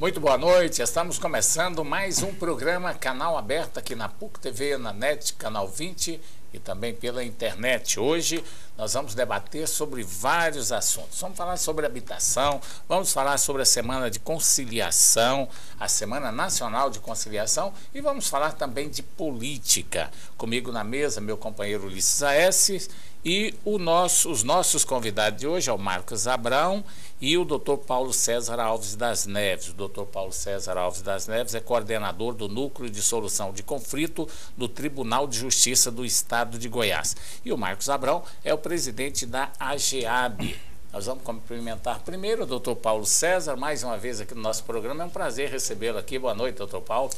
Muito boa noite, estamos começando mais um programa Canal Aberto aqui na PUC TV, na NET, Canal 20 e também pela internet. Hoje nós vamos debater sobre vários assuntos. Vamos falar sobre habitação, vamos falar sobre a Semana de Conciliação, a Semana Nacional de Conciliação e vamos falar também de política. Comigo na mesa, meu companheiro Ulisses Aesses e os nossos convidados de hoje é o Marcos Abrão e o Dr. Paulo César Alves das Neves. O Dr. Paulo César Alves das Neves é coordenador do Núcleo de Solução de Conflito do Tribunal de Justiça do Estado de Goiás. E o Marcos Abrão é o presidente da AGEAB. Nós vamos cumprimentar primeiro o Dr. Paulo César, mais uma vez aqui no nosso programa. É um prazer recebê-lo aqui. Boa noite, Dr. Paulo.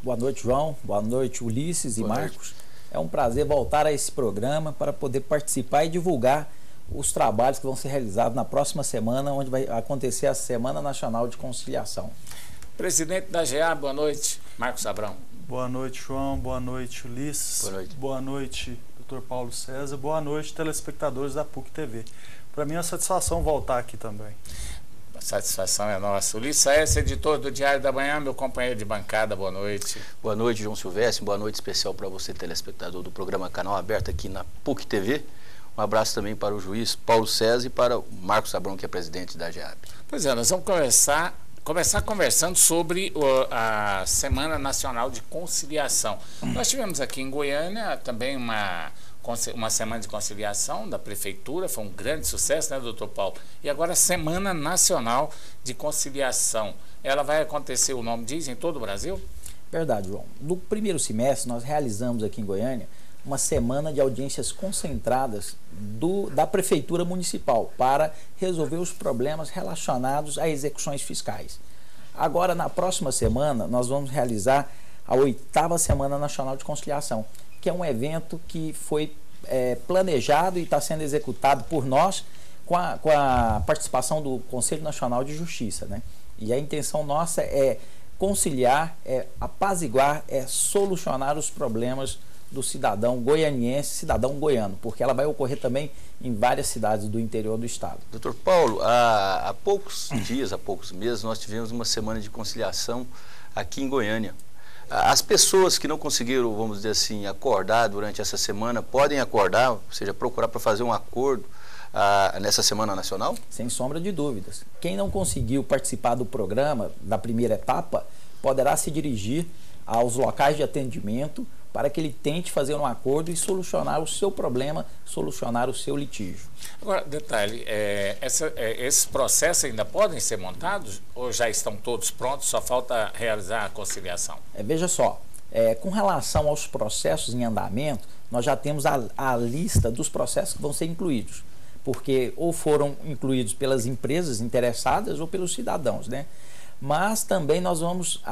Boa noite, João. Boa noite, Ulisses e Marcos. É um prazer voltar a esse programa para poder participar e divulgar os trabalhos que vão ser realizados na próxima semana, onde vai acontecer a Semana Nacional de Conciliação. Presidente da AGEAB, boa noite, Marcos Abrão. Boa noite, João. Boa noite, Ulisses. Boa noite. Boa noite, Dr. Paulo César. Boa noite, telespectadores da PUC TV. Para mim é uma satisfação voltar aqui também. A satisfação é nossa. Ulisses Aesses, editor do Diário da Manhã, meu companheiro de bancada, boa noite. Boa noite, João Silvestre. Boa noite especial para você, telespectador do programa Canal Aberto aqui na PUC TV. Um abraço também para o juiz Paulo César e para o Marcos Abrão, que é presidente da AGEAB. Pois é, nós vamos começar conversando sobre a Semana Nacional de Conciliação. Nós tivemos aqui em Goiânia também uma semana de conciliação da Prefeitura, foi um grande sucesso, né, doutor Paulo? E agora a Semana Nacional de Conciliação. Ela vai acontecer, o nome diz, em todo o Brasil? Verdade, João. No primeiro semestre, nós realizamos aqui em Goiânia uma semana de audiências concentradas da Prefeitura Municipal para resolver os problemas relacionados a execuções fiscais. Agora, na próxima semana, nós vamos realizar a 8ª Semana Nacional de Conciliação, que é um evento que foi planejado e está sendo executado por nós com a participação do Conselho Nacional de Justiça, né? E a intenção nossa é conciliar, apaziguar, solucionar os problemas do cidadão goianiense, cidadão goiano, porque ela vai ocorrer também em várias cidades do interior do estado. Doutor Paulo, há poucos dias, há poucos meses, nós tivemos uma semana de conciliação aqui em Goiânia. As pessoas que não conseguiram, vamos dizer assim, acordar durante essa semana, podem acordar, ou seja, procurar para fazer um acordo nessa Semana Nacional? Sem sombra de dúvidas. Quem não conseguiu participar do programa, da primeira etapa, poderá se dirigir aos locais de atendimento para que ele tente fazer um acordo e solucionar o seu problema, solucionar o seu litígio. Agora, detalhe, esses processos ainda podem ser montados ou já estão todos prontos, só falta realizar a conciliação? Veja só, com relação aos processos em andamento, nós já temos a lista dos processos que vão ser incluídos, porque ou foram incluídos pelas empresas interessadas ou pelos cidadãos, né? Mas também nós vamos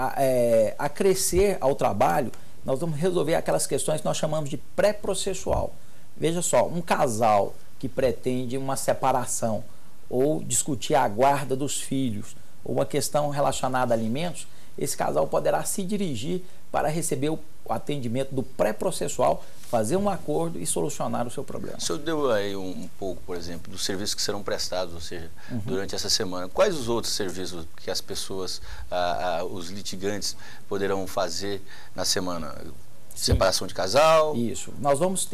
acrescer ao trabalho, nós vamos resolver aquelas questões que nós chamamos de pré-processual. Veja só, um casal que pretende uma separação ou discutir a guarda dos filhos ou uma questão relacionada a alimentos, esse casal poderá se dirigir para receber o atendimento do pré-processual, fazer um acordo e solucionar o seu problema. O senhor deu aí um pouco, por exemplo, dos serviços que serão prestados, ou seja, durante essa semana. Quais os outros serviços que as pessoas, os litigantes, poderão fazer na semana? Sim. Separação de casal? Isso. Nós vamos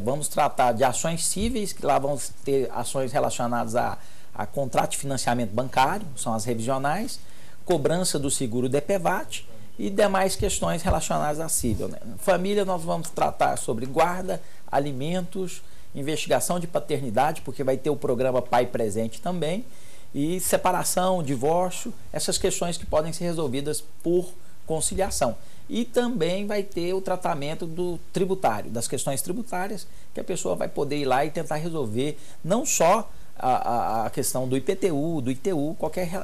vamos tratar de ações cíveis, que lá vamos ter ações relacionadas a contrato de financiamento bancário, são as revisionais, cobrança do seguro DPVAT e demais questões relacionadas à cível, né? Família, nós vamos tratar sobre guarda, alimentos, investigação de paternidade, porque vai ter o programa Pai Presente também, e separação, divórcio, essas questões que podem ser resolvidas por conciliação. E também vai ter o tratamento do tributário, das questões tributárias, que a pessoa vai poder ir lá e tentar resolver não só a questão do IPTU, do ITU,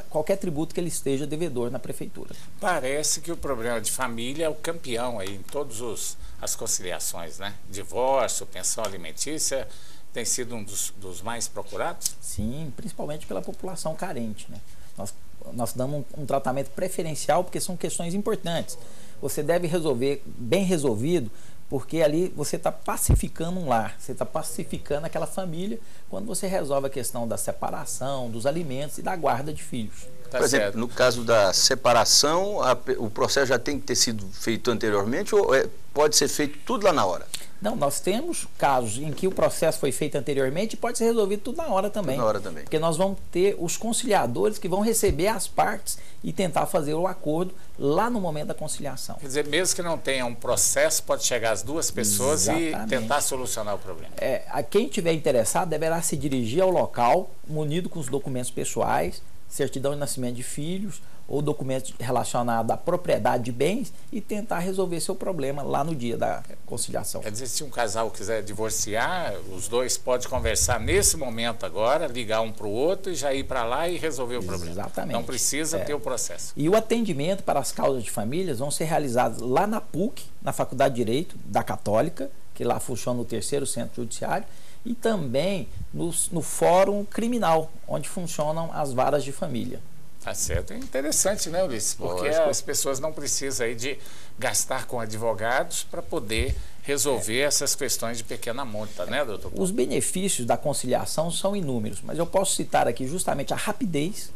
qualquer tributo que ele esteja devedor na prefeitura. Parece que o problema de família é o campeão aí em todas as conciliações, né? Divórcio, pensão alimentícia, tem sido um dos mais procurados? Sim, principalmente pela população carente, né? Nós damos um tratamento preferencial porque são questões importantes. Você deve resolver bem resolvido, porque ali você está pacificando um lar, você está pacificando aquela família quando você resolve a questão da separação, dos alimentos e da guarda de filhos. Tá Por exemplo, certo. no caso da separação, o processo já tem que ter sido feito anteriormente ou pode ser feito tudo lá na hora? Não, nós temos casos em que o processo foi feito anteriormente e pode ser resolvido tudo na hora também. Tudo na hora também. Porque nós vamos ter os conciliadores que vão receber as partes e tentar fazer o acordo lá no momento da conciliação. Quer dizer, mesmo que não tenha um processo, pode chegar as duas pessoas Exatamente. e tentar solucionar o problema. A quem tiver interessado deverá se dirigir ao local munido com os documentos pessoais, certidão de nascimento de filhos ou documentos relacionados à propriedade de bens e tentar resolver seu problema lá no dia da conciliação. Quer dizer, se um casal quiser divorciar, os dois podem conversar nesse momento agora, ligar um para o outro e já ir para lá e resolver o problema. Exatamente. Não precisa ter o processo. E o atendimento para as causas de famílias vão ser realizados lá na PUC, na Faculdade de Direito da Católica, que lá funciona o 3º Centro Judiciário, e também no Fórum Criminal, onde funcionam as varas de família. Tá certo. É interessante, né, Ulisses? Porque as pessoas não precisam aí de gastar com advogados para poder resolver essas questões de pequena monta, né, doutor Paulo? Os benefícios da conciliação são inúmeros, mas eu posso citar aqui justamente a rapidez,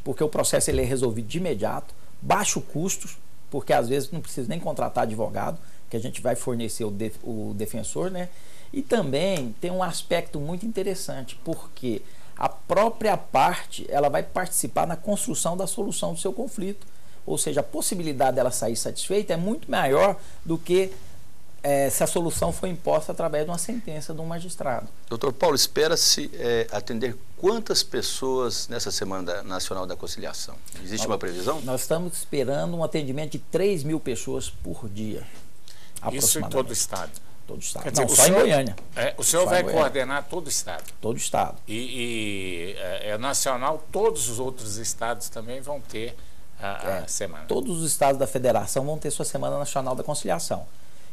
porque o processo ele é resolvido de imediato, baixo custos, porque às vezes não precisa nem contratar advogado, que a gente vai fornecer o defensor, né? E também tem um aspecto muito interessante, porque a própria parte ela vai participar na construção da solução do seu conflito. Ou seja, a possibilidade dela sair satisfeita é muito maior do que se a solução for imposta através de uma sentença de um magistrado. Doutor Paulo, espera-se atender quantas pessoas nessa Semana Nacional da Conciliação? Existe uma previsão? Nós estamos esperando um atendimento de 3.000 pessoas por dia. Isso em todo o estado? Todo o estado. Quer dizer, não, só em Goiânia. O senhor vai coordenar todo o estado? Todo o estado. E é nacional, todos os outros estados também vão ter a semana? Todos os estados da federação vão ter sua Semana Nacional da Conciliação.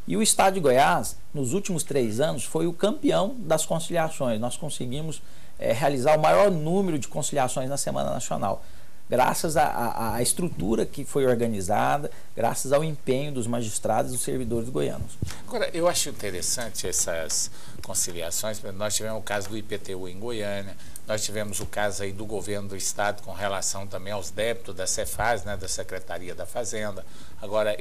E o estado de Goiás, nos últimos 3 anos, foi o campeão das conciliações. Nós conseguimos realizar o maior número de conciliações na Semana Nacional, graças à estrutura que foi organizada, graças ao empenho dos magistrados e dos servidores goianos. Agora, eu acho interessante essas conciliações. Nós tivemos o caso do IPTU em Goiânia, nós tivemos o caso aí do governo do estado com relação também aos débitos da Cefaz, né, da Secretaria da Fazenda. Agora,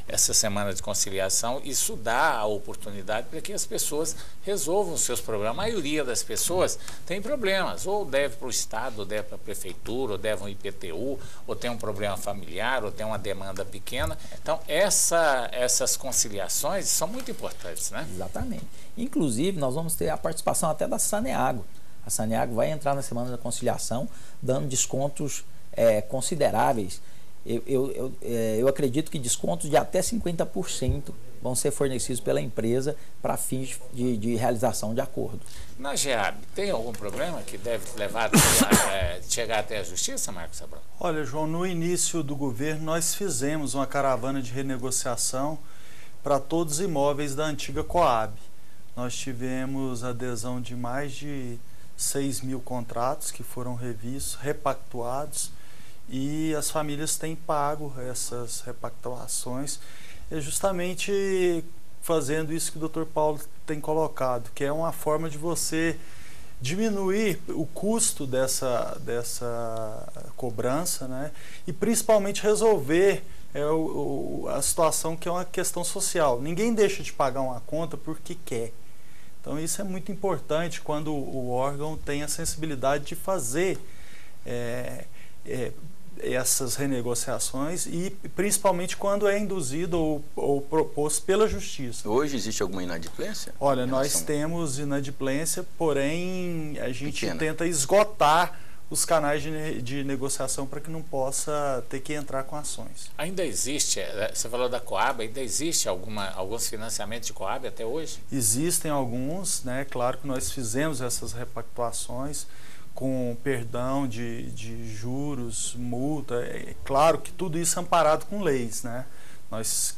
essa semana de conciliação, isso dá a oportunidade para que as pessoas resolvam os seus problemas. A maioria das pessoas tem problemas, ou deve para o estado, ou deve para a prefeitura, ou deve um IPTU, ou tem um problema familiar, ou tem uma demanda pequena. Então, essas conciliações são muito importantes, né? Exatamente. Inclusive, nós vamos ter a participação até da Saneago. A Saneago vai entrar na Semana da Conciliação, dando descontos consideráveis. Eu acredito que descontos de até 50% vão ser fornecidos pela empresa para fins de realização de acordo. Na GEAB, tem algum problema que deve levar chegar até a justiça, Marcos Abrão? Olha, João, no início do governo nós fizemos uma caravana de renegociação para todos os imóveis da antiga Coab. Nós tivemos adesão de mais de 6.000 contratos que foram revistos, repactuados, e as famílias têm pago essas repactuações, justamente fazendo isso que o Dr. Paulo tem colocado, que é uma forma de você diminuir o custo dessa cobrança, né? E principalmente resolver a situação que é uma questão social. Ninguém deixa de pagar uma conta porque quer. Então isso é muito importante quando o órgão tem a sensibilidade de fazer essas renegociações e principalmente quando é induzido ou proposto pela justiça. Hoje existe alguma inadimplência? Olha, nós temos inadimplência, porém a gente tenta esgotar os canais de negociação para que não possa ter que entrar com ações. Ainda existe, você falou da Coab, ainda existe alguns financiamentos de Coab até hoje? Existem alguns, né? Claro que nós fizemos essas repactuações com perdão de juros, multa, claro que tudo isso é amparado com leis, né? Nós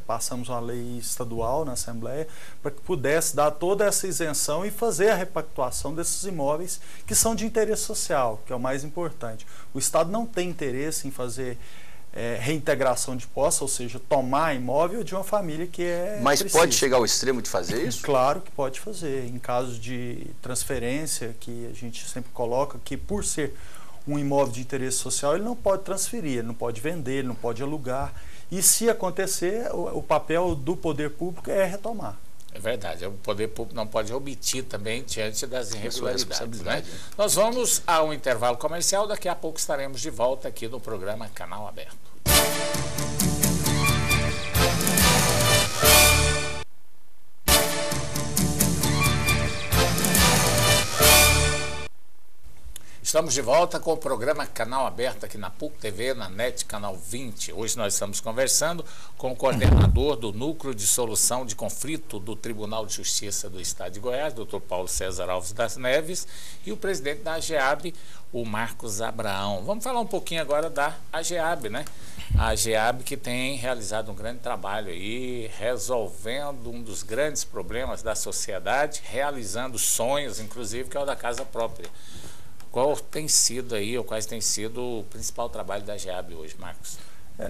passamos uma lei estadual na Assembleia para que pudesse dar toda essa isenção e fazer a repactuação desses imóveis que são de interesse social, que é o mais importante. O Estado não tem interesse em fazer reintegração de posse, ou seja, tomar imóvel de uma família que Mas precisa. Pode chegar ao extremo de fazer isso? Claro que pode fazer. Em caso de transferência, que a gente sempre coloca, que por ser um imóvel de interesse social, ele não pode transferir, ele não pode vender, ele não pode alugar. E se acontecer, o papel do poder público é retomar. É verdade, o poder público não pode omitir também diante das irregularidades, né? Nós vamos a um intervalo comercial, daqui a pouco estaremos de volta aqui no programa Canal Aberto. Estamos de volta com o programa Canal Aberto aqui na PUC TV, na NET Canal 20. Hoje nós estamos conversando com o coordenador do Núcleo de Solução de Conflito do Tribunal de Justiça do Estado de Goiás, Dr. Paulo César Alves das Neves, e o presidente da AGEAB, o Marcos Abraão. Vamos falar um pouquinho agora da AGEAB, né? A AGEAB que tem realizado um grande trabalho aí, resolvendo um dos grandes problemas da sociedade, realizando sonhos, inclusive, que é o da casa própria. Qual tem sido aí, ou quais tem sido o principal trabalho da AGEAB hoje, Marcos?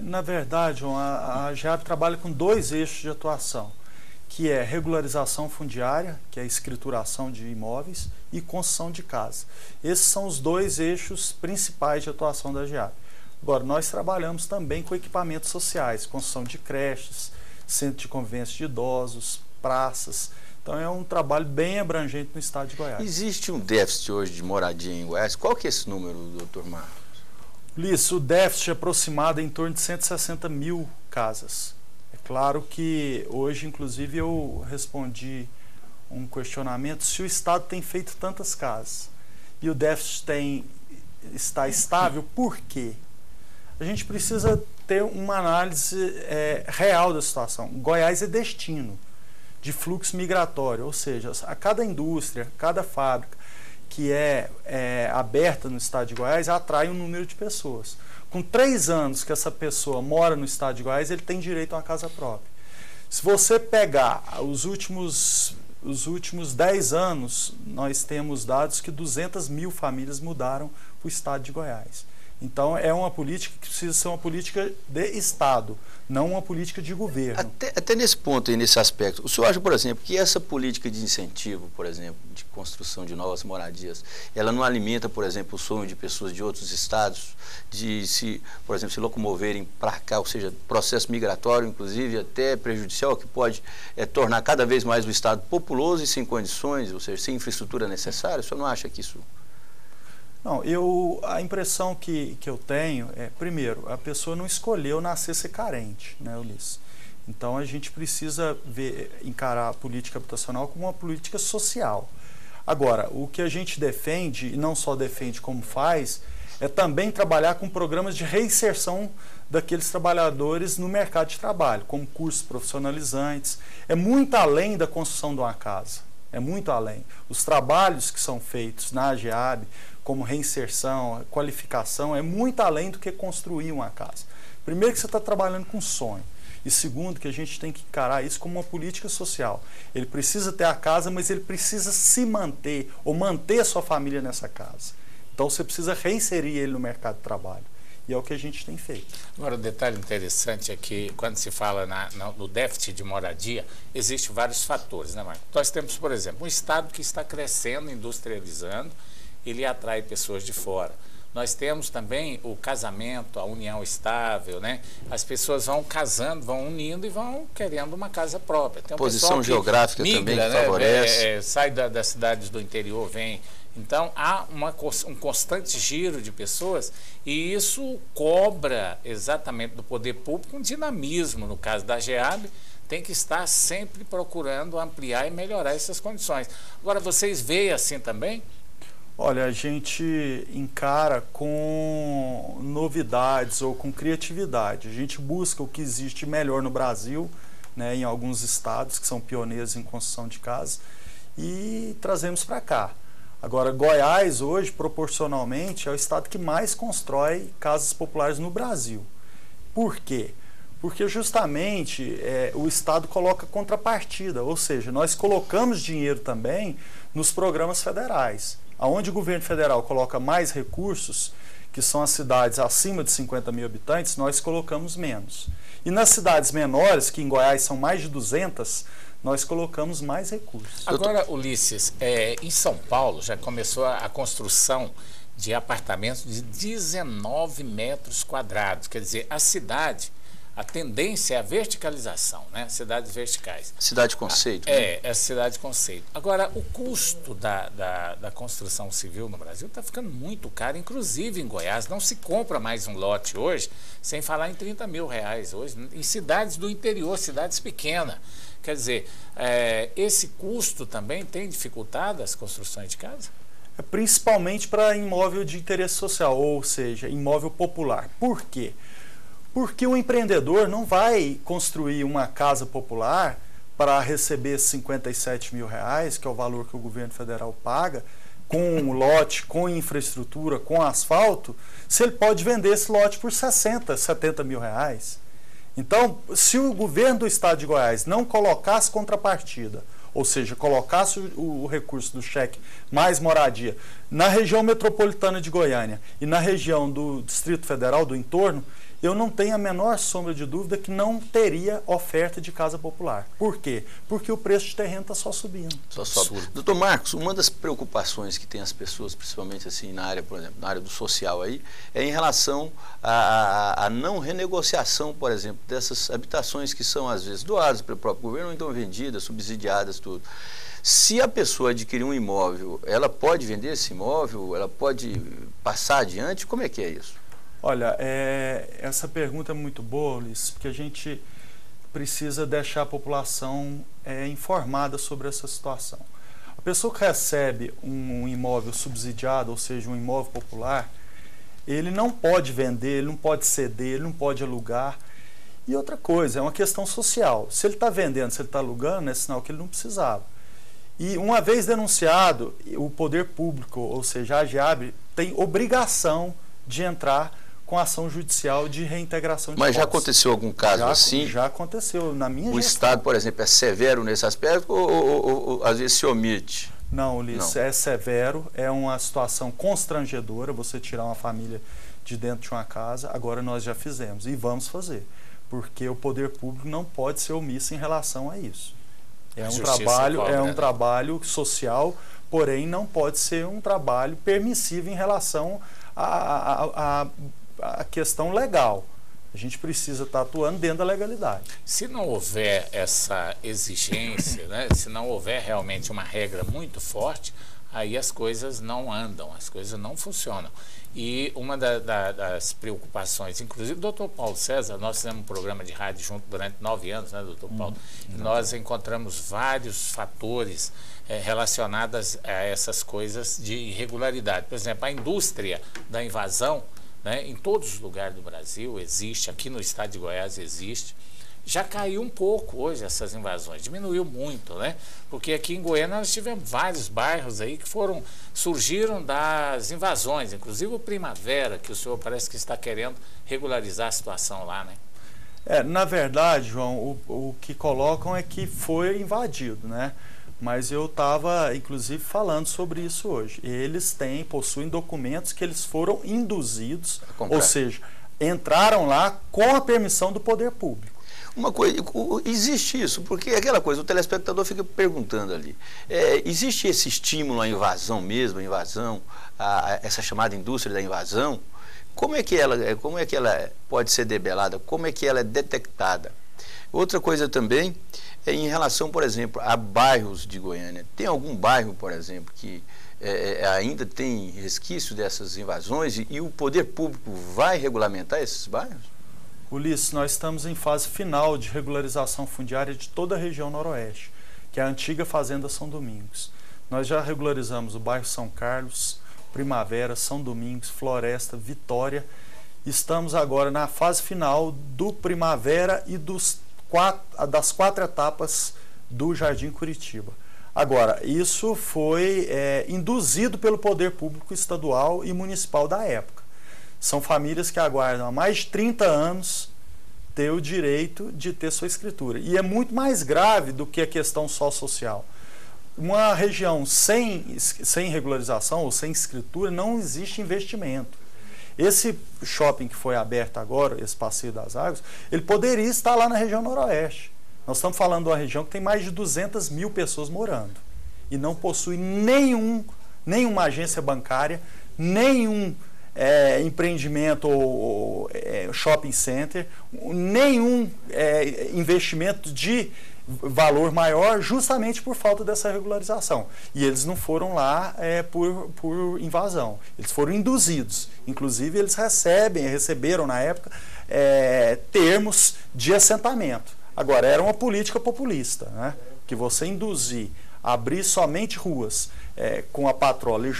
Na verdade, João, a AGEAB trabalha com 2 eixos de atuação, que é regularização fundiária, que é a escrituração de imóveis, e construção de casa. Esses são os 2 eixos principais de atuação da AGEAB. Agora, nós trabalhamos também com equipamentos sociais, construção de creches, centro de convivência de idosos, praças. Então é um trabalho bem abrangente no estado de Goiás. Existe um déficit hoje de moradia em Goiás? Qual que é esse número, doutor Marcos? Ulisses, o déficit é aproximado em torno de 160 mil casas. É claro que hoje, inclusive, eu respondi um questionamento se o estado tem feito tantas casas e o déficit está estável, por quê? A gente precisa ter uma análise real da situação. Goiás é destino de fluxo migratório, ou seja, a cada indústria, cada fábrica que é aberta no estado de Goiás atrai um número de pessoas. Com 3 anos que essa pessoa mora no estado de Goiás, ele tem direito a uma casa própria. Se você pegar os últimos 10 anos, nós temos dados que 200 mil famílias mudaram para o estado de Goiás. Então, é uma política que precisa ser uma política de Estado, não uma política de governo. Até nesse ponto e nesse aspecto, o senhor acha, por exemplo, que essa política de incentivo, por exemplo, de construção de novas moradias, ela não alimenta, por exemplo, o sonho de pessoas de outros estados de, por exemplo, se locomoverem para cá, ou seja, processo migratório, inclusive, até prejudicial, que pode tornar cada vez mais o estado populoso e sem condições, ou seja, sem infraestrutura necessária? O senhor não acha que isso... Não, a impressão que eu tenho é, primeiro, a pessoa não escolheu nascer ser carente, né, Ulisses? Então a gente precisa encarar a política habitacional como uma política social. Agora, o que a gente defende, e não só defende como faz, é também trabalhar com programas de reinserção daqueles trabalhadores no mercado de trabalho, como cursos profissionalizantes. É muito além da construção de uma casa, é muito além. Os trabalhos que são feitos na AGEAB, como reinserção, qualificação, é muito além do que construir uma casa. Primeiro que você está trabalhando com sonho. E segundo que a gente tem que encarar isso como uma política social. Ele precisa ter a casa, mas ele precisa se manter, ou manter a sua família nessa casa. Então você precisa reinserir ele no mercado de trabalho. E é o que a gente tem feito. Agora, um detalhe interessante é que, quando se fala no déficit de moradia, existem vários fatores, né, Marcos? Nós temos, por exemplo, um estado que está crescendo, industrializando, ele atrai pessoas de fora. Nós temos também o casamento, a união estável, né? As pessoas vão casando, vão unindo e vão querendo uma casa própria. Tem um posição geográfica migra, também que favorece. Sai das cidades do interior, vem. Então, há um constante giro de pessoas e isso cobra exatamente do poder público um dinamismo. No caso da AGEAB, tem que estar sempre procurando ampliar e melhorar essas condições. Agora, vocês veem assim também? Olha, a gente encara com novidades ou com criatividade. A gente busca o que existe melhor no Brasil, né, em alguns estados que são pioneiros em construção de casas, e trazemos para cá. Agora, Goiás hoje, proporcionalmente, é o estado que mais constrói casas populares no Brasil. Por quê? Porque justamente o estado coloca contrapartida, ou seja, nós colocamos dinheiro também nos programas federais. Onde o governo federal coloca mais recursos, que são as cidades acima de 50 mil habitantes, nós colocamos menos. E nas cidades menores, que em Goiás são mais de 200, nós colocamos mais recursos. Agora, Ulisses, em São Paulo já começou a construção de apartamentos de 19 metros quadrados. Quer dizer, a cidade, a tendência é a verticalização, né? Cidades verticais. Cidade conceito. É cidade conceito. Agora, o custo da construção civil no Brasil está ficando muito caro, inclusive em Goiás. Não se compra mais um lote hoje, sem falar em R$30 mil hoje, em cidades do interior, cidades pequenas. Quer dizer, esse custo também tem dificultado as construções de casa? Principalmente para imóvel de interesse social, ou seja, imóvel popular. Por quê? Porque o empreendedor não vai construir uma casa popular para receber R$57 mil, que é o valor que o governo federal paga, com um lote, com infraestrutura, com asfalto, se ele pode vender esse lote por R$60, R$70 mil. Então, se o governo do estado de Goiás não colocasse contrapartida, ou seja, colocasse o recurso do cheque mais moradia na região metropolitana de Goiânia e na região do Distrito Federal, do entorno, eu não tenho a menor sombra de dúvida que não teria oferta de casa popular. Por quê? Porque o preço de terreno está só subindo. Só sobe. Doutor Marcos, uma das preocupações que tem as pessoas, principalmente assim na área, por exemplo, na área do social aí, é em relação à não renegociação, por exemplo, dessas habitações que são às vezes doadas pelo próprio governo ou então vendidas, subsidiadas, tudo. Se a pessoa adquirir um imóvel, ela pode vender esse imóvel? Ela pode passar adiante? Como é que é isso? Olha, essa pergunta é muito boa, Ulisses, porque a gente precisa deixar a população informada sobre essa situação. A pessoa que recebe um imóvel subsidiado, ou seja, um imóvel popular, ele não pode vender, ele não pode ceder, ele não pode alugar. E outra coisa, é uma questão social. Se ele está vendendo, se ele está alugando, é sinal que ele não precisava. E uma vez denunciado, o poder público, ou seja, a AGEAB, tem obrigação de entrar com ação judicial de reintegração de Mas posse. já aconteceu algum caso assim? Já aconteceu, na minha gestão. O Estado, por exemplo, é severo nesse aspecto ou às vezes se omite? Não, Ulisses, é severo, é uma situação constrangedora você tirar uma família de dentro de uma casa. Agora nós já fizemos e vamos fazer, porque o poder público não pode ser omisso em relação a isso. É um trabalho social, porém não pode ser um trabalho permissivo em relação a questão legal. A gente precisa estar atuando dentro da legalidade. Se não houver essa exigência, né, se não houver realmente uma regra muito forte, aí as coisas não andam, as coisas não funcionam. E uma das preocupações, inclusive o doutor Paulo César, nós fizemos um programa de rádio junto durante 9 anos, né, doutor Paulo? Nós encontramos vários fatores relacionados a essas coisas de irregularidade. Por exemplo, a indústria da invasão, né, em todos os lugares do Brasil existe, aqui no estado de Goiás existe. Já caiu um pouco hoje essas invasões, diminuiu muito, né? Porque aqui em Goiânia nós tivemos vários bairros aí que surgiram das invasões, inclusive o Primavera, que o senhor parece que está querendo regularizar a situação lá, né? Na verdade, João, o que colocam é que foi invadido, né? Mas eu estava, inclusive, falando sobre isso hoje. Eles possuem documentos que eles foram induzidos, ou seja, entraram lá com a permissão do poder público. Uma coisa, existe isso, porque aquela coisa, o telespectador fica perguntando ali, existe esse estímulo à invasão mesmo, essa chamada indústria da invasão? Como é que ela pode ser debelada? Como é que ela é detectada? Outra coisa também é em relação, por exemplo, a bairros de Goiânia. Tem algum bairro, por exemplo, que ainda tem resquício dessas invasões e o poder público vai regulamentar esses bairros? Ulisses, nós estamos em fase final de regularização fundiária de toda a região noroeste, que é a antiga Fazenda São Domingos. Nós já regularizamos o bairro São Carlos, Primavera, São Domingos, Floresta, Vitória. Estamos agora na fase final do Primavera e das 4 etapas do Jardim Curitiba. Agora, isso foi induzido pelo poder público estadual e municipal da época. São famílias que aguardam há mais de 30 anos ter o direito de ter sua escritura. E é muito mais grave do que a questão só social. Uma região sem regularização ou sem escritura não existe investimento. Esse shopping que foi aberto agora, esse Passeio das Águas, ele poderia estar lá na região noroeste. Nós estamos falando de uma região que tem mais de 200 mil pessoas morando e não possui nenhuma agência bancária, nenhum empreendimento ou shopping center, nenhum investimento de valor maior, justamente por falta dessa regularização. E eles não foram lá por invasão, eles foram induzidos. Inclusive, eles receberam na época termos de assentamento. Agora, era uma política populista, né? Que você induzir, abrir somente ruas com a patrola e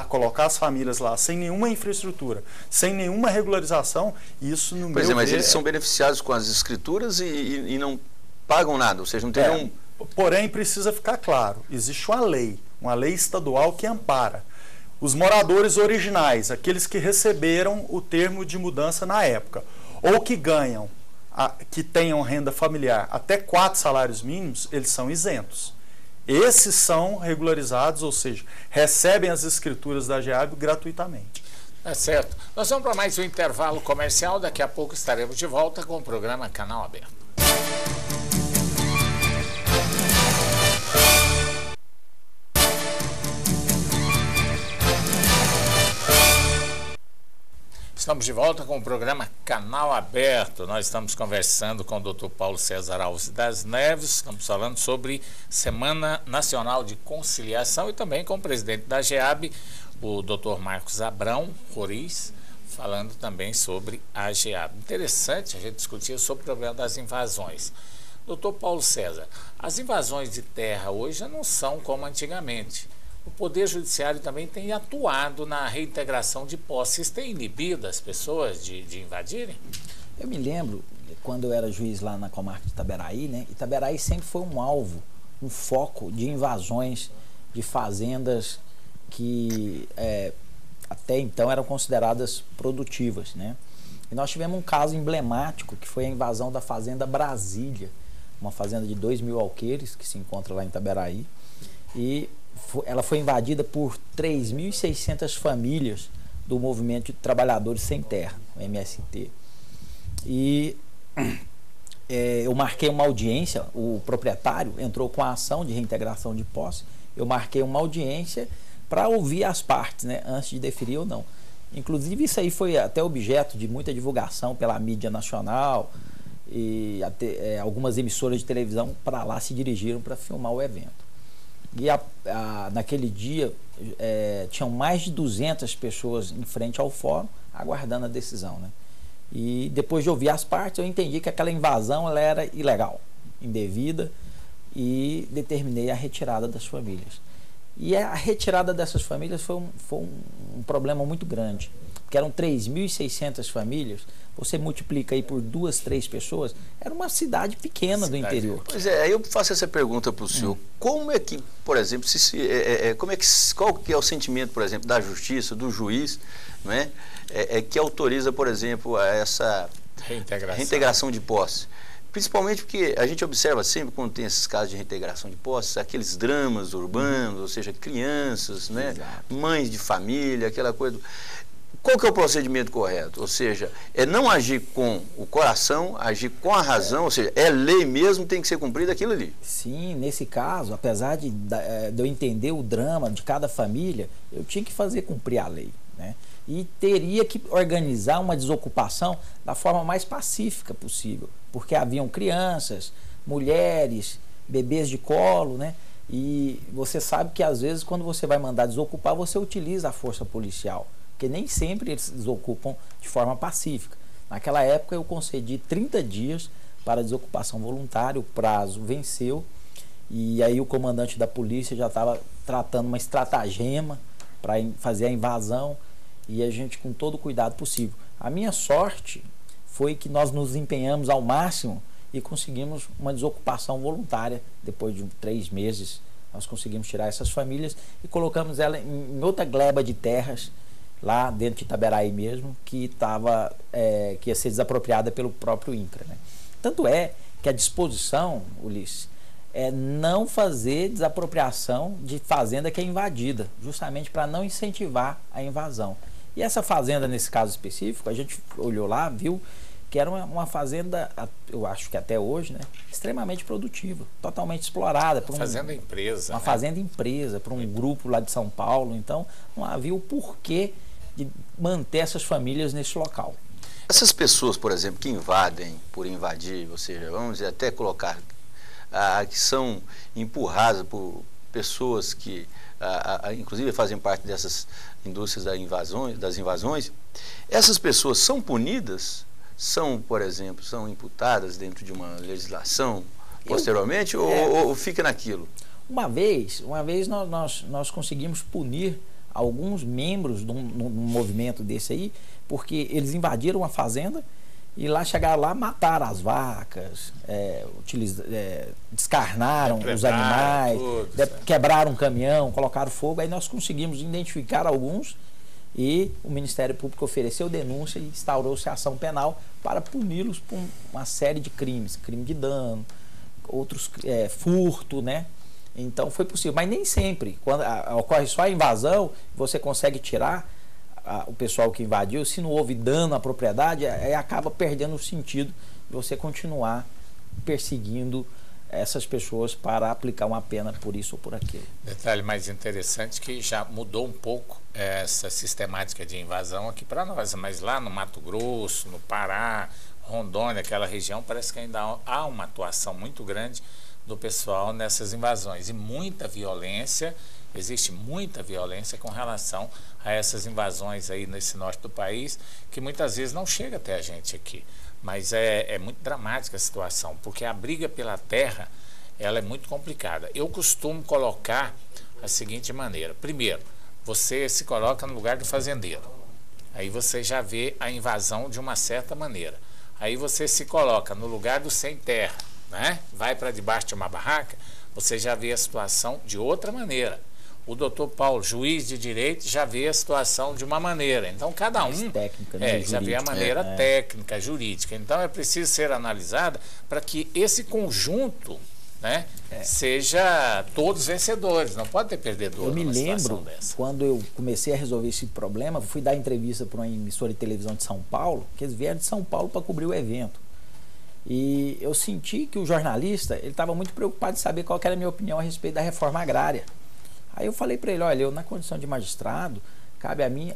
colocar as famílias lá sem nenhuma infraestrutura, sem nenhuma regularização, isso no meu ver... mas eles são beneficiados com as escrituras e não pagam nada, ou seja, não tem nenhum... Porém, precisa ficar claro, existe uma lei estadual que ampara os moradores originais, aqueles que receberam o termo de mudança na época, ou que ganham, que tenham renda familiar até 4 salários mínimos, eles são isentos. Esses são regularizados, ou seja, recebem as escrituras da GEAB gratuitamente. É certo. Nós vamos para mais um intervalo comercial. Daqui a pouco estaremos de volta com o programa Canal Aberto. Estamos de volta com o programa Canal Aberto. Nós estamos conversando com o Dr. Paulo César Alves das Neves. Estamos falando sobre Semana Nacional de Conciliação e também com o presidente da GEAB, o Dr. Marcos Abrão Roriz, falando também sobre a GEAB. Interessante a gente discutir sobre o problema das invasões. Dr. Paulo César, as invasões de terra hoje já não são como antigamente. O Poder Judiciário também tem atuado na reintegração de posses. Tem inibido as pessoas de invadirem? Eu me lembro, quando eu era juiz lá na comarca de Itaberaí, né? Itaberaí sempre foi um alvo, um foco de invasões de fazendas que até então eram consideradas produtivas, né? E nós tivemos um caso emblemático, que foi a invasão da Fazenda Brasília, uma fazenda de 2.000 alqueires, que se encontra lá em Itaberaí, e ela foi invadida por 3.600 famílias do Movimento de Trabalhadores Sem Terra, o MST. E eu marquei uma audiência, o proprietário entrou com a ação de reintegração de posse, eu marquei uma audiência para ouvir as partes, né, antes de deferir ou não. Inclusive, isso aí foi até objeto de muita divulgação pela mídia nacional, e até, algumas emissoras de televisão para lá se dirigiram para filmar o evento. E naquele dia tinham mais de 200 pessoas em frente ao fórum aguardando a decisão, né? E depois de ouvir as partes, eu entendi que aquela invasão ela era ilegal, indevida, e determinei a retirada das famílias. E a retirada dessas famílias foi um problema muito grande, porque eram 3.600 famílias. Você multiplica aí por 2, 3 pessoas, era uma cidade pequena do interior. Pois é, aí eu faço essa pergunta para o senhor. Como é que, por exemplo, qual que é o sentimento, por exemplo, da justiça, do juiz, não é? Que autoriza, por exemplo, essa reintegração de posse? Principalmente porque a gente observa sempre, quando tem esses casos de reintegração de posse, aqueles dramas urbanos, ou seja, crianças, né? Mães de família, aquela coisa... Qual que é o procedimento correto? Ou seja, é não agir com o coração, agir com a razão, ou seja, é lei mesmo, tem que ser cumprida aquilo ali. Sim, nesse caso, apesar de eu entender o drama de cada família, eu tinha que fazer cumprir a lei, né? E teria que organizar uma desocupação da forma mais pacífica possível, porque haviam crianças, mulheres, bebês de colo, né? E você sabe que às vezes quando você vai mandar desocupar, você utiliza a força policial, porque nem sempre eles desocupam de forma pacífica. Naquela época eu concedi 30 dias para desocupação voluntária, o prazo venceu, e aí o comandante da polícia já estava tratando uma estratagema para fazer a invasão, e a gente com todo o cuidado possível. A minha sorte foi que nós nos empenhamos ao máximo e conseguimos uma desocupação voluntária. Depois de 3 meses nós conseguimos tirar essas famílias e colocamos ela em outra gleba de terras lá dentro de Itaberaí mesmo, que ia ser desapropriada pelo próprio INCRA, né? Tanto é que a disposição, Ulisses, é não fazer desapropriação de fazenda que é invadida, justamente para não incentivar a invasão. E essa fazenda, nesse caso específico, a gente olhou lá, viu que era uma fazenda, eu acho que até hoje, né, extremamente produtiva, totalmente explorada. Por Fazenda empresa. Uma fazenda empresa, para um grupo lá de São Paulo. Então, não havia o porquê de manter essas famílias nesse local. Essas pessoas, por exemplo, que invadem por invadir, ou seja, vamos dizer, até colocar, que são empurradas por pessoas que, inclusive, fazem parte dessas indústrias das invasões, essas pessoas são punidas? São, por exemplo, são imputadas dentro de uma legislação posteriormente ou fica naquilo? Uma vez nós conseguimos punir alguns membros de um movimento desse aí, porque eles invadiram uma fazenda e lá chegaram lá, mataram as vacas, descarnaram os animais, quebraram um caminhão, colocaram fogo. Aí nós conseguimos identificar alguns e o Ministério Público ofereceu denúncia e instaurou-se ação penal para puni-los por uma série de crimes, crime de dano, outros furto, né? Então foi possível, mas nem sempre. Quando ocorre só a invasão, você consegue tirar o pessoal que invadiu. Se não houve dano à propriedade, aí acaba perdendo o sentido de você continuar perseguindo essas pessoas para aplicar uma pena por isso ou por aquilo. Detalhe mais interessante que já mudou um pouco essa sistemática de invasão aqui para nós, mas lá no Mato Grosso, no Pará, Rondônia, aquela região, parece que ainda há uma atuação muito grande do pessoal nessas invasões e muita violência, existe muita violência com relação a essas invasões aí nesse norte do país, que muitas vezes não chega até a gente aqui, mas é muito dramática a situação, porque a briga pela terra, ela é muito complicada. Eu costumo colocar a seguinte maneira: primeiro, você se coloca no lugar do fazendeiro, aí você já vê a invasão de uma certa maneira, aí você se coloca no lugar do sem terra, né? Vai para debaixo de uma barraca, você já vê a situação de outra maneira. O doutor Paulo, juiz de direito, já vê a situação de uma maneira. Então, cada um técnica, né? já vê a maneira técnica, jurídica. Então, é preciso ser analisada para que esse conjunto, né, seja todos vencedores. Não pode ter perdedor. Eu me lembro, quando eu comecei a resolver esse problema, fui dar entrevista para uma emissora de televisão de São Paulo, que eles vieram de São Paulo para cobrir o evento. E eu senti que o jornalista ele estava muito preocupado em saber qual que era a minha opinião a respeito da reforma agrária. Aí eu falei para ele: olha, eu na condição de magistrado, cabe a mim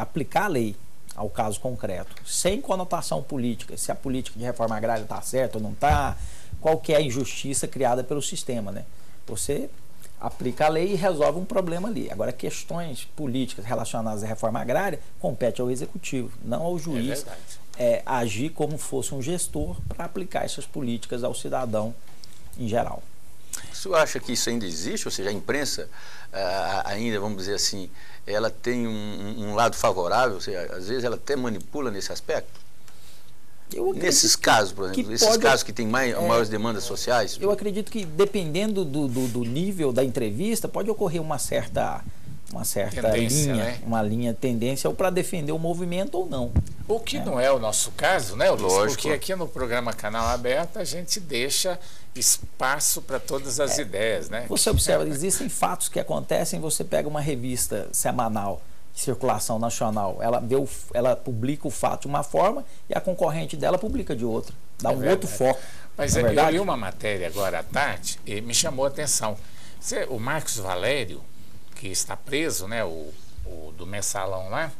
aplicar a lei ao caso concreto, sem conotação política, se a política de reforma agrária está certa ou não está, qual que é a injustiça criada pelo sistema, né? Você aplica a lei e resolve um problema ali. Agora, questões políticas relacionadas à reforma agrária compete ao executivo, não ao juiz agir como fosse um gestor para aplicar essas políticas ao cidadão em geral. O senhor acha que isso ainda existe? Ou seja, a imprensa ainda, vamos dizer assim, ela tem um lado favorável? Ou seja, às vezes ela até manipula nesse aspecto? Nesses casos, por exemplo, esses casos que têm maiores demandas sociais? Eu acredito que, dependendo do nível da entrevista, pode ocorrer uma certa tendência, linha, né? Tendência ou para defender o movimento ou não. O que não é o nosso caso, né, Ulisses? Lógico. Porque aqui no programa Canal Aberto a gente deixa espaço para todas as ideias, né? Você observa, existem fatos que acontecem, você pega uma revista semanal de circulação nacional, ela publica o fato de uma forma e a concorrente dela publica de outra. Dá um outro foco. Mas eu li uma matéria agora à tarde e me chamou a atenção. O Marcos Valério, que está preso, né, o do Mensalão lá,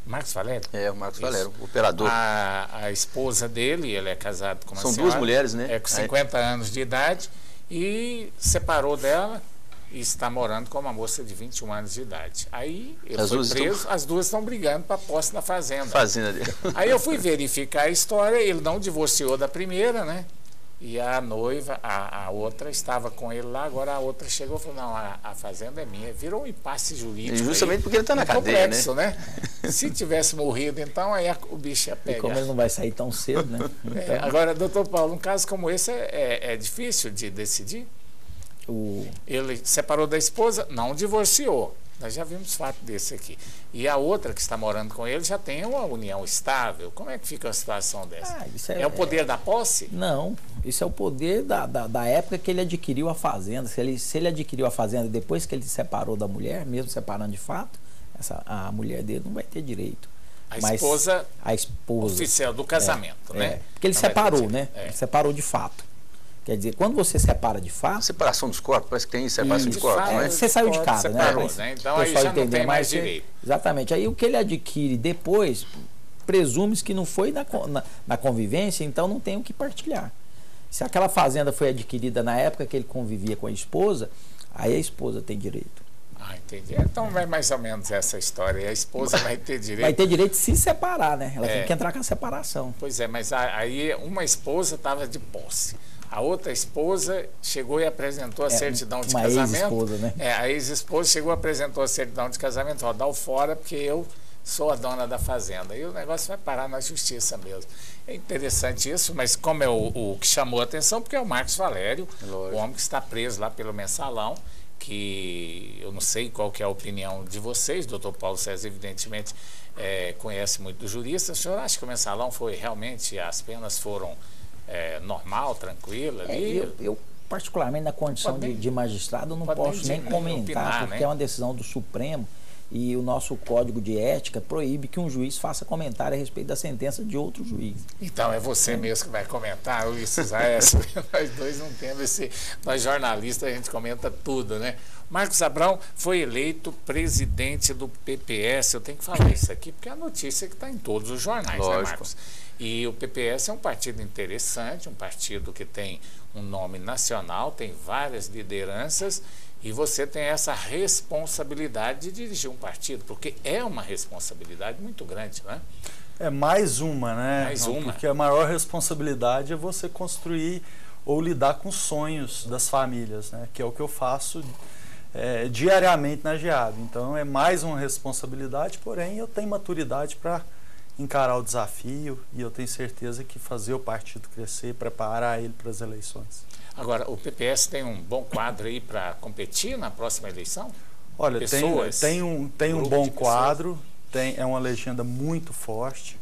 Marcos Valério? O Marcos Valério, o operador. A esposa dele, ele é casado com uma senhora. São duas mulheres, né? Com 50 anos de idade e separou dela e está morando com uma moça de 21 anos de idade. Aí ele foi preso, as duas estão brigando para a posse da fazenda. Dele. Aí eu fui verificar a história, ele não divorciou da primeira, né? E a noiva, a outra, estava com ele lá, agora a outra chegou e falou: não, a fazenda é minha. Virou um impasse jurídico. Justamente porque ele está na cadeia, complexo, né? Se tivesse morrido, então aí o bicho ia pegar. E como ele não vai sair tão cedo, né? Então... Agora, doutor Paulo, um caso como esse é difícil de decidir? Ele separou da esposa, não divorciou. Nós já vimos fato desse aqui. E a outra que está morando com ele já tem uma união estável. Como é que fica a situação dessa? É o poder da posse? Não, isso é o poder da época que ele adquiriu a fazenda. Se ele adquiriu a fazenda depois que ele se separou da mulher, mesmo separando de fato, a mulher dele não vai ter direito. A esposa oficial do casamento, né? Porque ele separou, né? Ele separou de fato. Quer dizer, quando você separa de fato... Separação dos corpos, parece que tem separação de corpos, né? Você saiu de casa, separou, né? Então aí já não tem mais direito. Exatamente. Aí o que ele adquire depois, presume-se que não foi na convivência, então não tem o que partilhar. Se aquela fazenda foi adquirida na época que ele convivia com a esposa, aí a esposa tem direito. Ah, entendi. Então vai mais ou menos essa história. E a esposa vai ter direito... Vai ter direito de se separar, né? Ela tem que entrar com a separação. Pois é, mas aí uma esposa estava de posse. A outra esposa chegou e apresentou a certidão de casamento. Ex-esposa, né? A ex-esposa chegou e apresentou a certidão de casamento. Ó, dá o fora porque eu sou a dona da fazenda. E o negócio vai parar na justiça mesmo. É interessante isso, mas como é o que chamou a atenção, porque é o Marcos Valério, o homem que está preso lá pelo mensalão, que eu não sei qual que é a opinião de vocês, doutor Paulo César, evidentemente, conhece muito do jurista. O senhor acha que o mensalão foi realmente, as penas foram normal, tranquila ali? Eu, particularmente, na condição de magistrado, não posso nem comentar, opinar, porque é uma decisão do Supremo e o nosso Código de Ética proíbe que um juiz faça comentário a respeito da sentença de outro juiz. Então, é você mesmo que vai comentar, Ulisses Aécio. Nós dois não temos esse... Nós jornalistas, a gente comenta tudo, né? Marcos Abrão foi eleito presidente do PPS. Eu tenho que falar isso aqui, porque é a notícia que está em todos os jornais, né, Marcos? E o PPS é um partido interessante, um partido que tem um nome nacional, tem várias lideranças, e você tem essa responsabilidade de dirigir um partido, porque é uma responsabilidade muito grande, né? É mais uma, né? Mais uma. Porque a maior responsabilidade é você construir ou lidar com sonhos das famílias, né? Que é o que eu faço diariamente na GEAB. Então é mais uma responsabilidade, porém eu tenho maturidade para encarar o desafio e eu tenho certeza que fazer o partido crescer, preparar ele para as eleições. Agora, o PPS tem um bom quadro aí para competir na próxima eleição? Olha, tem um bom quadro, é uma legenda muito forte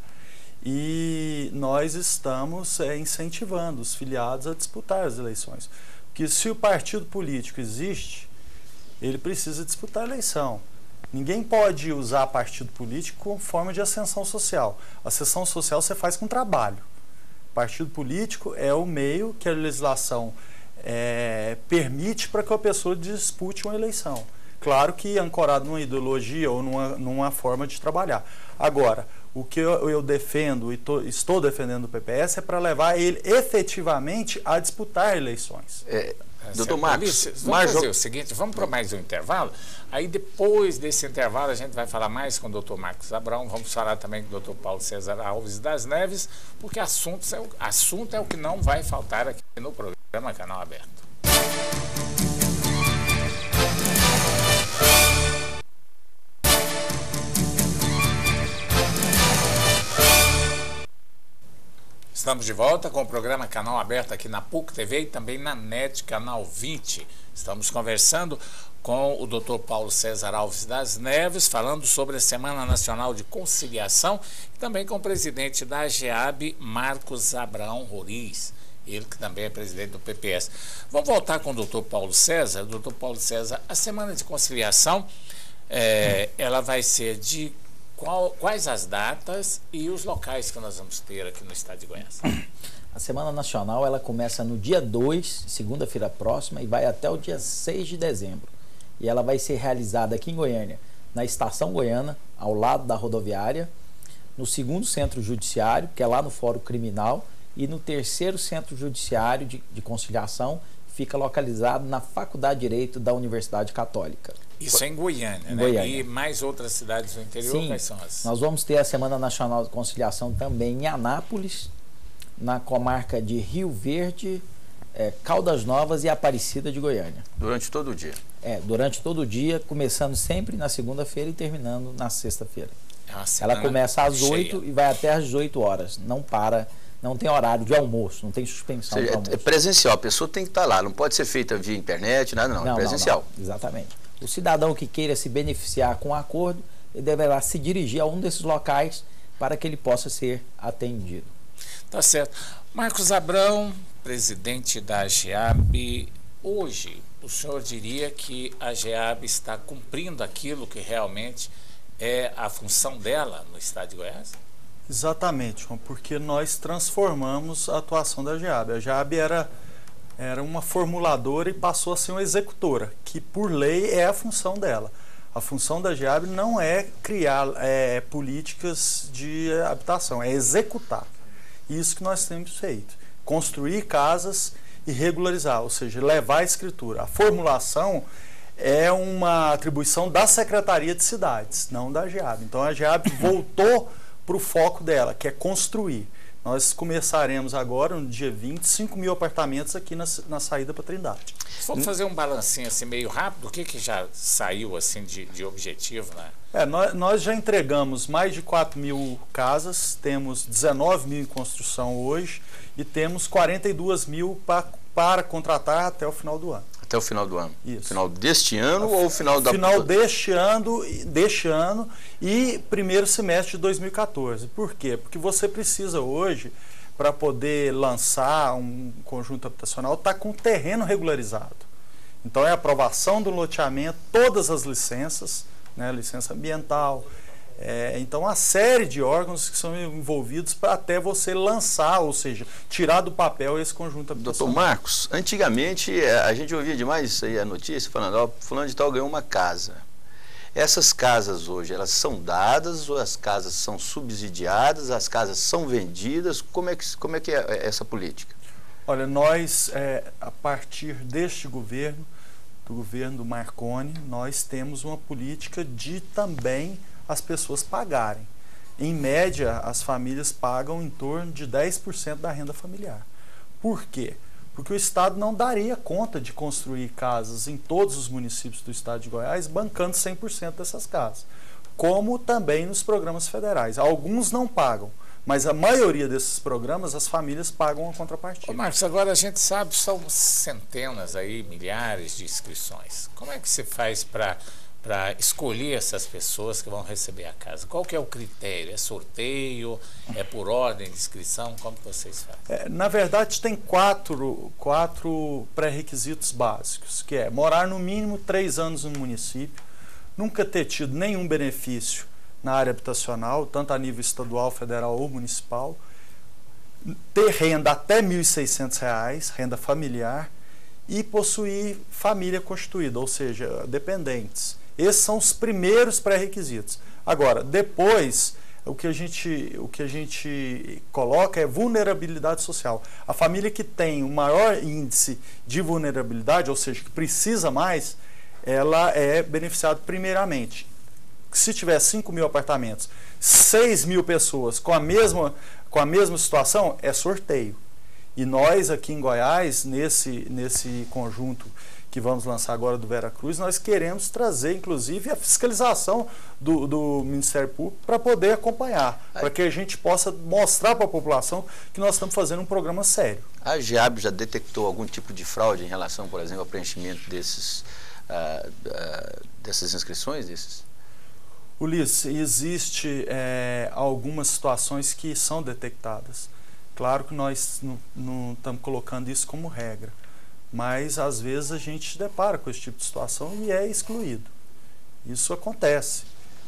e nós estamos incentivando os filiados a disputar as eleições. Porque se o partido político existe, ele precisa disputar a eleição. Ninguém pode usar partido político como forma de ascensão social. A ascensão social você faz com trabalho. Partido político é o meio que a legislação permite para que a pessoa dispute uma eleição. Claro que ancorado numa ideologia ou numa forma de trabalhar. Agora, o que eu defendo e estou defendendo o PPS é para levar ele efetivamente a disputar eleições. Doutor Marcos, vamos fazer o seguinte, vamos para mais um intervalo, aí depois desse intervalo a gente vai falar mais com o doutor Marcos Abrão, vamos falar também com o doutor Paulo César Alves das Neves, porque assunto é o que não vai faltar aqui no programa Canal Aberto. Estamos de volta com o programa Canal Aberto aqui na PUC TV e também na NET Canal 20. Estamos conversando com o Dr. Paulo César Alves das Neves, falando sobre a Semana Nacional de Conciliação, e também com o presidente da GEAB, Marcos Abrão Roriz, ele que também é presidente do PPS. Vamos voltar com o Dr. Paulo César. Dr. Paulo César, a Semana de Conciliação, ela vai ser de quais as datas e os locais que nós vamos ter aqui no estado de Goiás? A Semana Nacional ela começa no dia 2, segunda-feira próxima, e vai até o dia 6 de dezembro. E ela vai ser realizada aqui em Goiânia, na Estação Goiana, ao lado da rodoviária, no 2º Centro Judiciário, que é lá no Fórum Criminal, e no 3º Centro Judiciário de Conciliação, que fica localizado na Faculdade de Direito da Universidade Católica. Isso é em Goiânia, né? Goiânia. E mais outras cidades do interior, Sim, quais são as? Nós vamos ter a Semana Nacional de Conciliação também em Anápolis, na comarca de Rio Verde, Caldas Novas e Aparecida de Goiânia. Durante todo o dia? Durante todo o dia, começando sempre na segunda-feira e terminando na sexta-feira. Ela começa às 8 e vai até às 18 horas. Não para, não tem horário de almoço, não tem suspensão de almoço. É presencial, a pessoa tem que estar lá, não pode ser feita via internet, nada não, é presencial. Não, exatamente. O cidadão que queira se beneficiar com o acordo, ele deverá se dirigir a um desses locais para que ele possa ser atendido. Tá certo. Marcos Abrão, presidente da GEAB, hoje o senhor diria que a GEAB está cumprindo aquilo que realmente é a função dela no estado de Goiás? Exatamente, João, porque nós transformamos a atuação da GEAB. A GEAB era era uma formuladora e passou a ser uma executora, que por lei é a função dela. A função da GEAB não é criar políticas de habitação, é executar. Isso que nós temos feito. Construir casas e regularizar, ou seja, levar a escritura. A formulação é uma atribuição da Secretaria de Cidades, não da GEAB. Então a GEAB voltou para o foco dela, que é construir. Nós começaremos agora, no dia 20, 5 mil apartamentos aqui na saída para Trindade. Vamos fazer um balancinho assim meio rápido, o que já saiu assim de objetivo, né? Nós já entregamos mais de 4 mil casas, temos 19 mil em construção hoje e temos 42 mil para contratar até o final do ano. Até o final do ano? Isso. Final deste ano ou final da... Final deste ano e primeiro semestre de 2014. Por quê? Porque você precisa hoje, para poder lançar um conjunto habitacional, estar com o terreno regularizado. Então é a aprovação do loteamento, todas as licenças, né, licença ambiental. Então, uma série de órgãos que são envolvidos para até você lançar, ou seja, tirar do papel esse conjunto habitacional. Doutor Marcos, antigamente a gente ouvia demais isso aí, a notícia, falando, ó, fulano de tal ganhou uma casa. Essas casas hoje, elas são dadas ou as casas são subsidiadas, as casas são vendidas? Como é que é essa política? Olha, nós, a partir deste governo, do governo do Marconi, nós temos uma política de também as pessoas pagarem. Em média, as famílias pagam em torno de 10% da renda familiar. Por quê? Porque o Estado não daria conta de construir casas em todos os municípios do Estado de Goiás, bancando 100% dessas casas. Como também nos programas federais. Alguns não pagam, mas a maioria desses programas, as famílias pagam a contrapartida. Ô Marcos, agora a gente sabe, são centenas aí, milhares de inscrições. Como é que você faz para escolher essas pessoas que vão receber a casa? Qual que é o critério? É sorteio? É por ordem de inscrição? Como que vocês fazem? Na verdade, tem quatro pré-requisitos básicos, que é morar no mínimo 3 anos no município, nunca ter tido nenhum benefício na área habitacional, tanto a nível estadual, federal ou municipal, ter renda até R$ 1.600, renda familiar, e possuir família constituída, ou seja, dependentes. Esses são os primeiros pré-requisitos. Agora, depois, o que a gente coloca é vulnerabilidade social. A família que tem o maior índice de vulnerabilidade, ou seja, que precisa mais, ela é beneficiada primeiramente. Se tiver 5 mil apartamentos, 6 mil pessoas com a mesma situação, é sorteio. E nós aqui em Goiás, nesse conjunto que vamos lançar agora do Veracruz, nós queremos trazer, inclusive, a fiscalização do Ministério Público para poder acompanhar, para que a gente possa mostrar para a população que nós estamos fazendo um programa sério. A GEAB já detectou algum tipo de fraude em relação, por exemplo, ao preenchimento dessas inscrições? Ulisses, existe algumas situações que são detectadas. Claro que nós não estamos colocando isso como regra, mas às vezes a gente se depara com esse tipo de situação e é excluído. Isso acontece.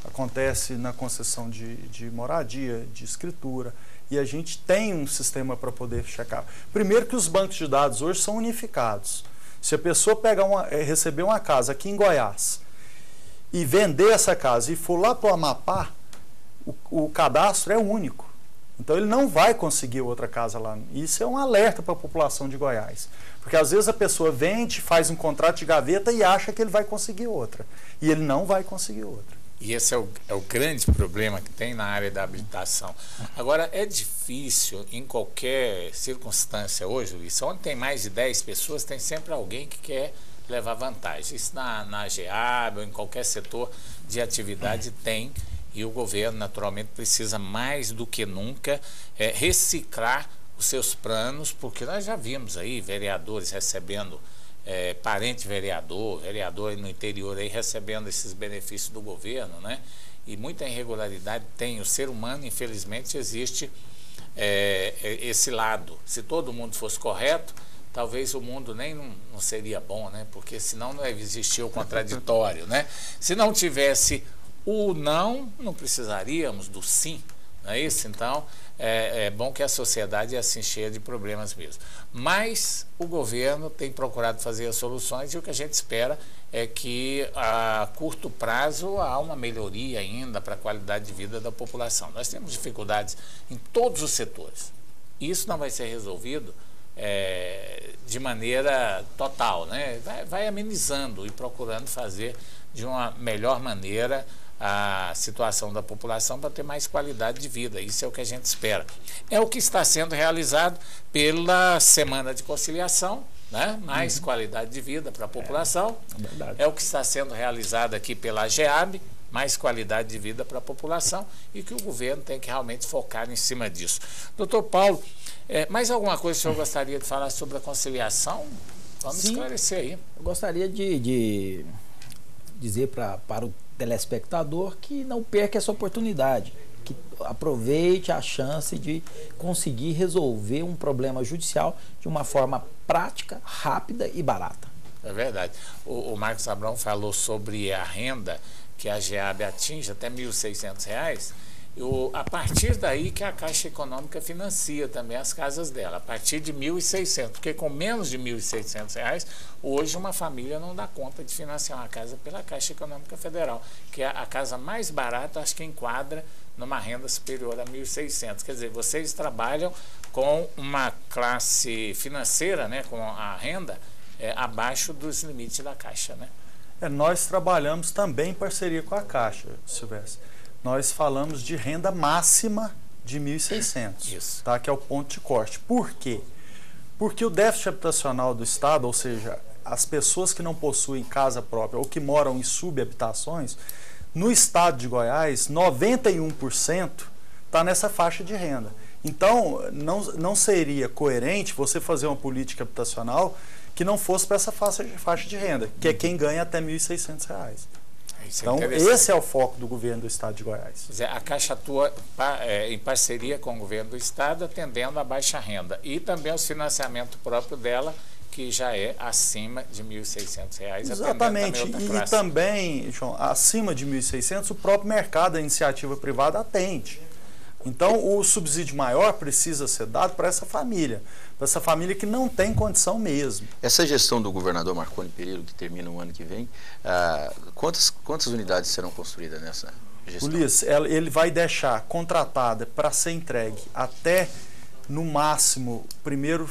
Acontece na concessão de moradia, de escritura, e a gente tem um sistema para poder checar. Primeiro que os bancos de dados hoje são unificados. Se a pessoa receber uma casa aqui em Goiás e vender essa casa e for lá para o Amapá, o cadastro é único. Então ele não vai conseguir outra casa lá. Isso é um alerta para a população de Goiás. Porque às vezes a pessoa vende, faz um contrato de gaveta e acha que ele vai conseguir outra. E ele não vai conseguir outra. E esse é o grande problema que tem na área da habilitação. Agora, é difícil em qualquer circunstância hoje, Luiz, onde tem mais de 10 pessoas, tem sempre alguém que quer levar vantagem. Isso na GEAB ou em qualquer setor de atividade tem. E o governo, naturalmente, precisa mais do que nunca reciclar os seus planos, porque nós já vimos aí vereadores recebendo, parente vereador aí no interior aí recebendo esses benefícios do governo, né? E muita irregularidade tem. O ser humano, infelizmente, existe esse lado. Se todo mundo fosse correto, talvez o mundo nem não seria bom, né? Porque senão não existia o contraditório, né? Se não tivesse o não precisaríamos do sim, não é isso? Então, é bom que a sociedade é assim cheia de problemas mesmo. Mas o governo tem procurado fazer as soluções e o que a gente espera é que a curto prazo há uma melhoria ainda para a qualidade de vida da população. Nós temos dificuldades em todos os setores. Isso não vai ser resolvido de maneira total, né? Vai amenizando e procurando fazer de uma melhor maneira a situação da população para ter mais qualidade de vida. Isso é o que a gente espera. É o que está sendo realizado pela Semana de Conciliação, né? Mais qualidade de vida para a população. É o que está sendo realizado aqui pela AGEAB, mais qualidade de vida para a população, e que o governo tem que realmente focar em cima disso. Doutor Paulo, mais alguma coisa que o senhor gostaria de falar sobre a conciliação? Vamos esclarecer aí. Eu gostaria de dizer para o telespectador que não perca essa oportunidade, que aproveite a chance de conseguir resolver um problema judicial de uma forma prática, rápida e barata. É verdade. O Marcos Abrão falou sobre a renda que a AGEAB atinge até R$ 1.600, a partir daí que a Caixa Econômica financia também as casas dela, a partir de R$ 1.600, porque com menos de R$ 1.600, hoje uma família não dá conta de financiar uma casa pela Caixa Econômica Federal, que é a casa mais barata, acho que enquadra numa renda superior a R$ 1.600. Quer dizer, vocês trabalham com uma classe financeira, né, com a renda abaixo dos limites da Caixa, né? Nós trabalhamos também em parceria com a Caixa, Silvestre. Nós falamos de renda máxima de 1.600, tá? Que é o ponto de corte. Por quê? Porque o déficit habitacional do Estado, ou seja, as pessoas que não possuem casa própria ou que moram em subhabitações, no Estado de Goiás, 91% está nessa faixa de renda. Então, não seria coerente você fazer uma política habitacional que não fosse para essa faixa de renda, que é quem ganha até R$ 1.600. Então, esse é o foco do governo do Estado de Goiás. A Caixa atua em parceria com o governo do Estado, atendendo a baixa renda. E também os financiamentos próprios dela, que já é acima de R$ 1.600. Exatamente. E também, João, acima de R$ 1.600, o próprio mercado da iniciativa privada atende. Então, o subsídio maior precisa ser dado para essa família que não tem condição mesmo. Essa gestão do governador Marconi Perillo, que termina o ano que vem, quantas unidades serão construídas nessa gestão? Ulisses, ele vai deixar contratada para ser entregue até, no máximo, primeiro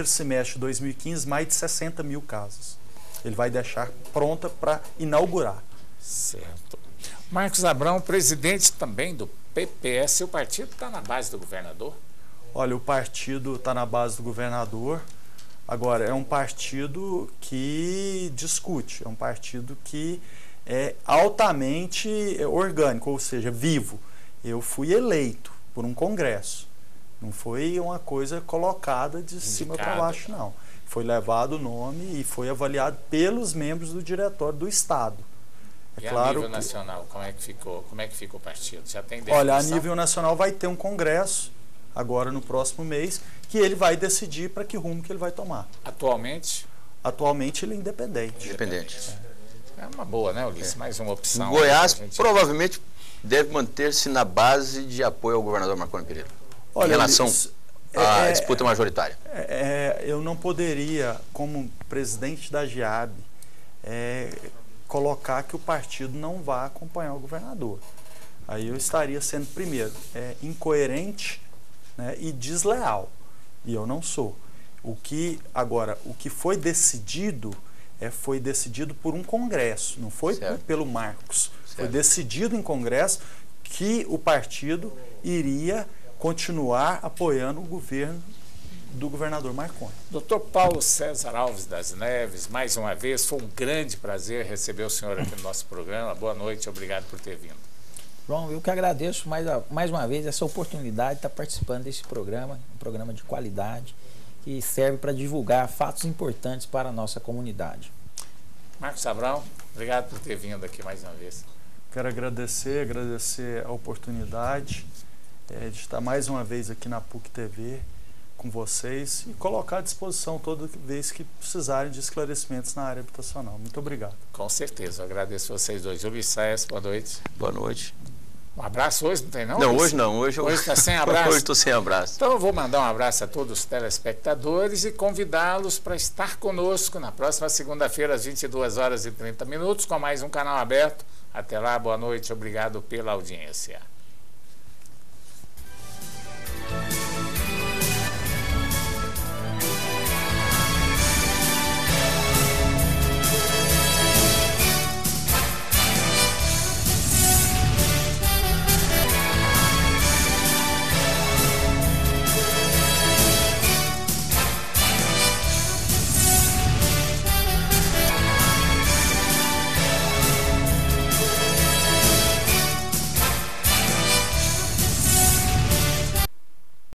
semestre de 2015, mais de 60 mil casas. Ele vai deixar pronta para inaugurar. Certo. Marcos Abrão, presidente também do PPS, o partido está na base do governador? Olha, o partido está na base do governador. Agora, é um partido que discute, é um partido que é altamente orgânico, ou seja, vivo. Eu fui eleito por um congresso. Não foi uma coisa colocada de cima para baixo, não. Foi levado o nome e foi avaliado pelos membros do diretório do Estado. E a nível nacional, como é que ficou o partido? Já tem definição? Olha, a nível nacional vai ter um congresso, agora no próximo mês, que ele vai decidir para que rumo que ele vai tomar. Atualmente? Atualmente ele é independente. Independente. É uma boa, né, Ulisses? Mais uma opção. O Goiás provavelmente deve manter-se na base de apoio ao governador Marconi Perillo. Olha, em relação à disputa majoritária. Eu não poderia, como presidente da AGEAB, colocar que o partido não vai acompanhar o governador. Aí eu estaria sendo, primeiro, incoerente, né, e desleal. E eu não sou. Agora, o que foi decidido por um congresso, não foi pelo Marcos. Certo. Foi decidido em congresso que o partido iria continuar apoiando o governo do governador Marconi. Doutor Paulo César Alves das Neves, mais uma vez, foi um grande prazer receber o senhor aqui no nosso programa. Boa noite, obrigado por ter vindo. João, eu que agradeço mais uma vez essa oportunidade de estar participando desse programa, um programa de qualidade, que serve para divulgar fatos importantes para a nossa comunidade. Marcos Abrão, obrigado por ter vindo aqui mais uma vez. Quero agradecer a oportunidade de estar mais uma vez aqui na PUC TV com vocês e colocar à disposição toda vez que precisarem de esclarecimentos na área habitacional. Muito obrigado. Com certeza, eu agradeço vocês dois. Ulisses, boa noite. Boa noite. Um abraço hoje, não tem não? Não, hoje não. Hoje está sem abraço? Hoje estou sem abraço. Então eu vou mandar um abraço a todos os telespectadores e convidá-los para estar conosco na próxima segunda-feira, às 22h30, com mais um Canal Aberto. Até lá, boa noite, obrigado pela audiência.